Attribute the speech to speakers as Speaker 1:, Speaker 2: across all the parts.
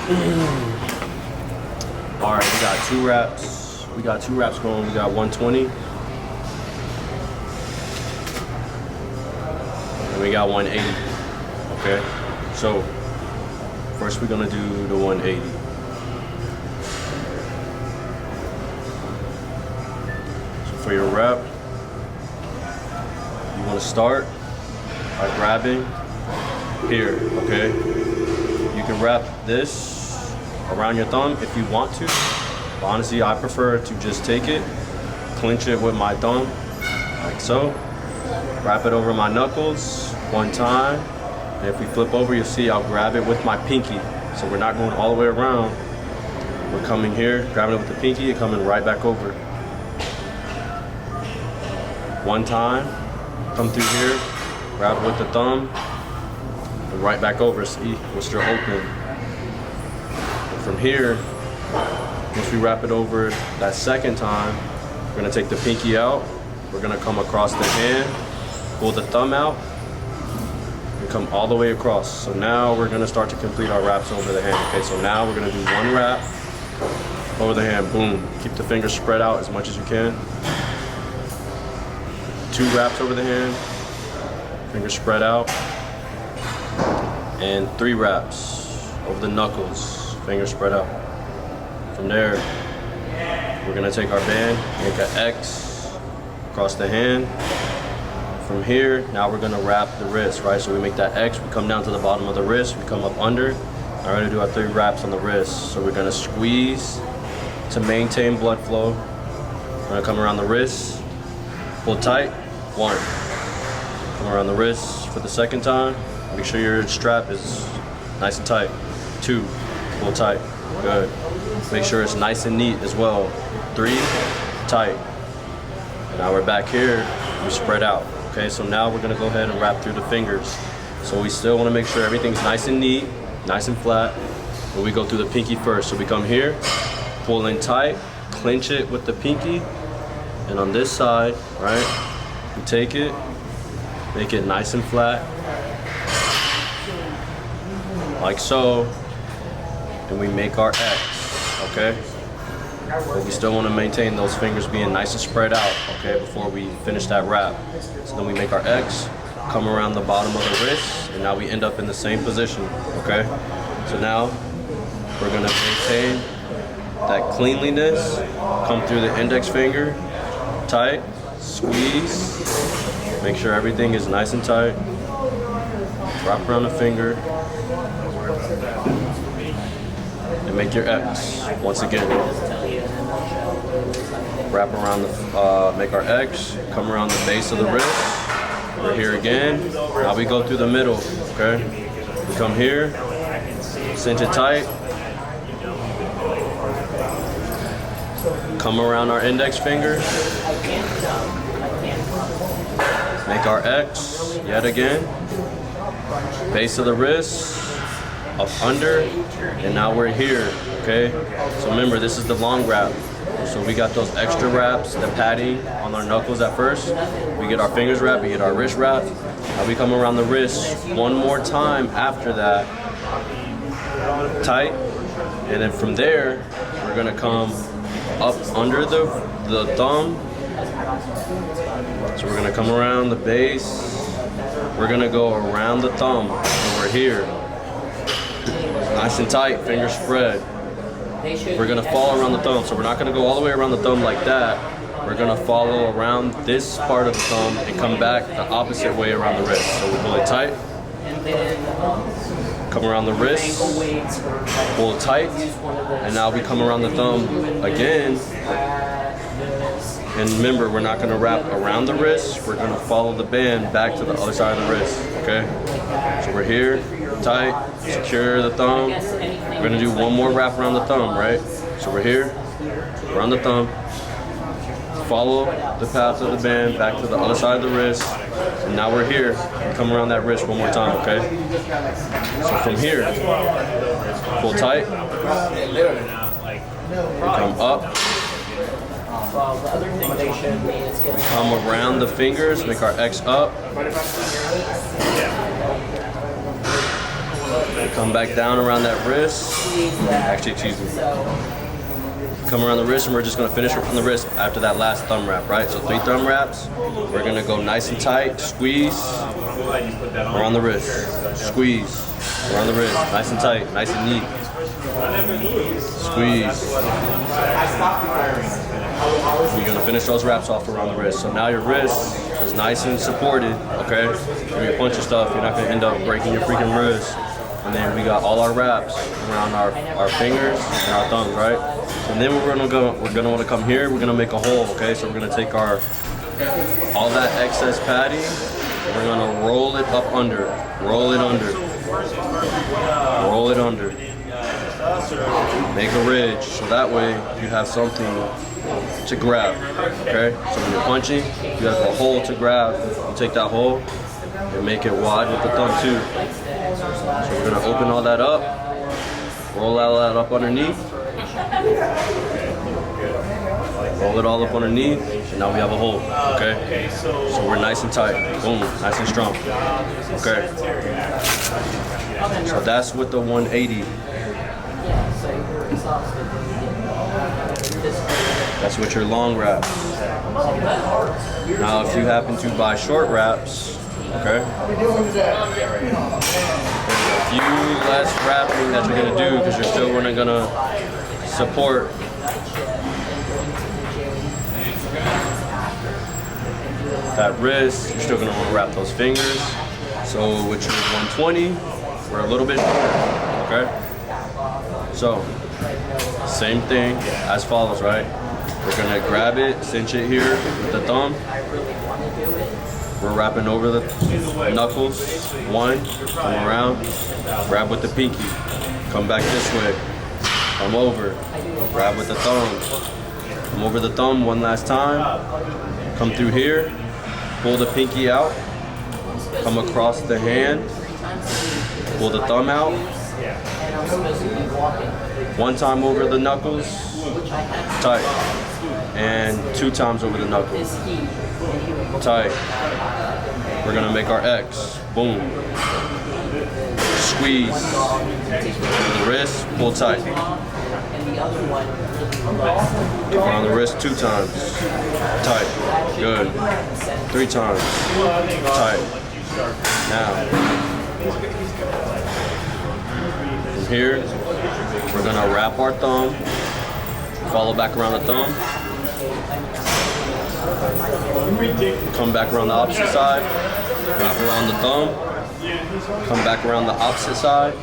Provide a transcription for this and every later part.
Speaker 1: All right, we got 2 wraps. We got 2 wraps going. We got 120. And we got 180. Okay. So first we're gonna do the 180. So for your rep, you want to start by grabbing here. Okay. You can wrap this around your thumb if you want to. But honestly, I prefer to just take it, clinch it with my thumb, like so. Wrap it over my knuckles 1 time. And if we flip over, you'll see I'll grab it with my pinky. So we're not going all the way around. We're coming here, grabbing it with the pinky, and coming right back over. 1 time, come through here, grab it with the thumb, and right back over. See, we're still open. From here, once we wrap it over that 2nd time, we're gonna take the pinky out. We're gonna come across the hand, pull the thumb out, and come all the way across. So now we're gonna start to complete our wraps over the hand. Okay, so now we're gonna do 1 wrap over the hand, boom. Keep the fingers spread out as much as you can. 2 wraps over the hand, fingers spread out. And 3 wraps over the knuckles. Fingers spread out. From there, we're gonna take our band, make an X across the hand. From here, now we're gonna wrap the wrist, right? So we make that X, we come down to the bottom of the wrist, we come up under. Now we're gonna do our 3 wraps on the wrist. So we're gonna squeeze to maintain blood flow. We're gonna come around the wrist, pull tight, 1. Come around the wrist for the 2nd time. Make sure your strap is nice and tight. 2. Pull tight, good. Make sure it's nice and neat as well. 3, tight. Now we're back here, we spread out. Okay, so now we're gonna go ahead and wrap through the fingers. So we still wanna make sure everything's nice and neat, nice and flat, but we go through the pinky first. So we come here, pull in tight, clinch it with the pinky, and on this side, right, we take it, make it nice and flat, like so. And we make our X, okay? But we still want to maintain those fingers being nice and spread out, okay, before we finish that wrap. So then we make our X, come around the bottom of the wrist, and now we end up in the same position, okay? So now we're gonna maintain that cleanliness, come through the index finger, tight, squeeze, make sure everything is nice and tight, wrap around the finger, and make your X once again. Wrap around the, make our X, come around the base of the wrist. We're here again. Now we go through the middle, okay? We come here, cinch it tight. Come around our index finger. Make our X yet again. Base of the wrist. Up under, and now we're here, okay? So remember, this is the long wrap. So we got those extra wraps, the padding on our knuckles at first. We get our fingers wrapped, we get our wrist wrapped. Now we come around the wrist 1 more time after that, tight. And then from there, we're gonna come up under the thumb. So we're gonna come around the base. We're gonna go around the thumb, and we're here. Nice and tight, fingers spread. We're gonna follow around the thumb, so we're not gonna go all the way around the thumb like that. We're gonna follow around this part of the thumb and come back the opposite way around the wrist. So we pull it tight, come around the wrist, pull it tight, and now we come around the thumb again. And remember, we're not gonna wrap around the wrist, we're gonna follow the band back to the other side of the wrist, okay? So we're here, tight, secure the thumb. We're gonna do 1 more wrap around the thumb, right? So we're here, around the thumb, follow the path of the band back to the other side of the wrist, and now we're here, and come around that wrist 1 more time, okay? So from here, pull tight, come up, come around the fingers, make our X up, Come back down around that wrist. Actually, excuse me. Come around the wrist, and we're just gonna finish from the wrist after that last thumb wrap, right? So 3 thumb wraps. We're gonna go nice and tight, squeeze around the wrist, squeeze around the wrist, nice and tight, nice and neat. Squeeze. You're gonna finish those wraps off around the wrist. So now your wrist is nice and supported, okay? When you're punching stuff, you're not gonna end up breaking your freaking wrist. And then we got all our wraps around our fingers and our thumbs, right? And then we're gonna wanna come here, we're gonna make a hole, okay? So we're gonna take all that excess padding, we're gonna roll it up under, roll it under, roll it under. Make a ridge, so that way you have something to grab, okay? So when you're punching, you have a hole to grab. You take that hole and make it wide with the thumb too. So we're gonna open all that up, roll all that up underneath, roll it all up underneath, and now we have a hole, okay? So we're nice and tight, boom, nice and strong, okay? So that's with the 180. That's with your long wraps. Now if you happen to buy short wraps, okay, there's a few less wrapping that you're gonna do because you're still gonna support that wrist. You're still gonna want to wrap those fingers. So with your 120, we're a little bit shorter, okay? So same thing as follows, right? We're gonna grab it, cinch it here with the thumb. We're wrapping over the knuckles. 1, come around, grab with the pinky. Come back this way, come over, grab with the thumb. Come over the thumb one last time. Come through here, pull the pinky out. Come across the hand, pull the thumb out. 1 time over the knuckles, tight. And 2 times over the knuckles, tight. We're gonna make our X, boom. Squeeze, over the wrist, pull tight. Around the wrist 2 times, tight, good. 3 times, tight. Now, from here, we're gonna wrap our thumb, follow back around the thumb, come back around the opposite side, wrap around the thumb, come back around the opposite side,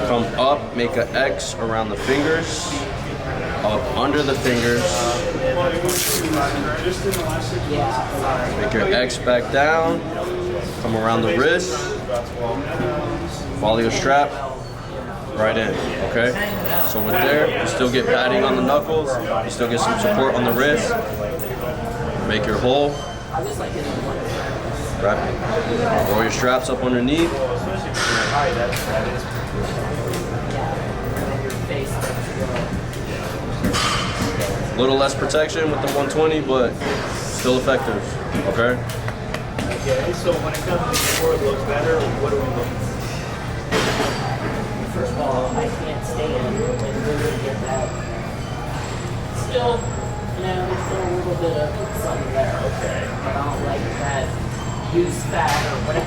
Speaker 1: come up, make an X around the fingers, up under the fingers, make your X back down, come around the wrist, follow your strap, right in, okay? So with there, you still get padding on the knuckles, you still get some support on the wrist, make your hole, roll your straps up underneath, a little less protection with the 120, but still effective, okay?
Speaker 2: Okay, so when it comes to before it looks better, what are we looking for?
Speaker 3: First of all, I can't stand when we would get that. Still, there's still a little bit of sun there.
Speaker 2: Okay.
Speaker 3: I don't like that used fat or whatever.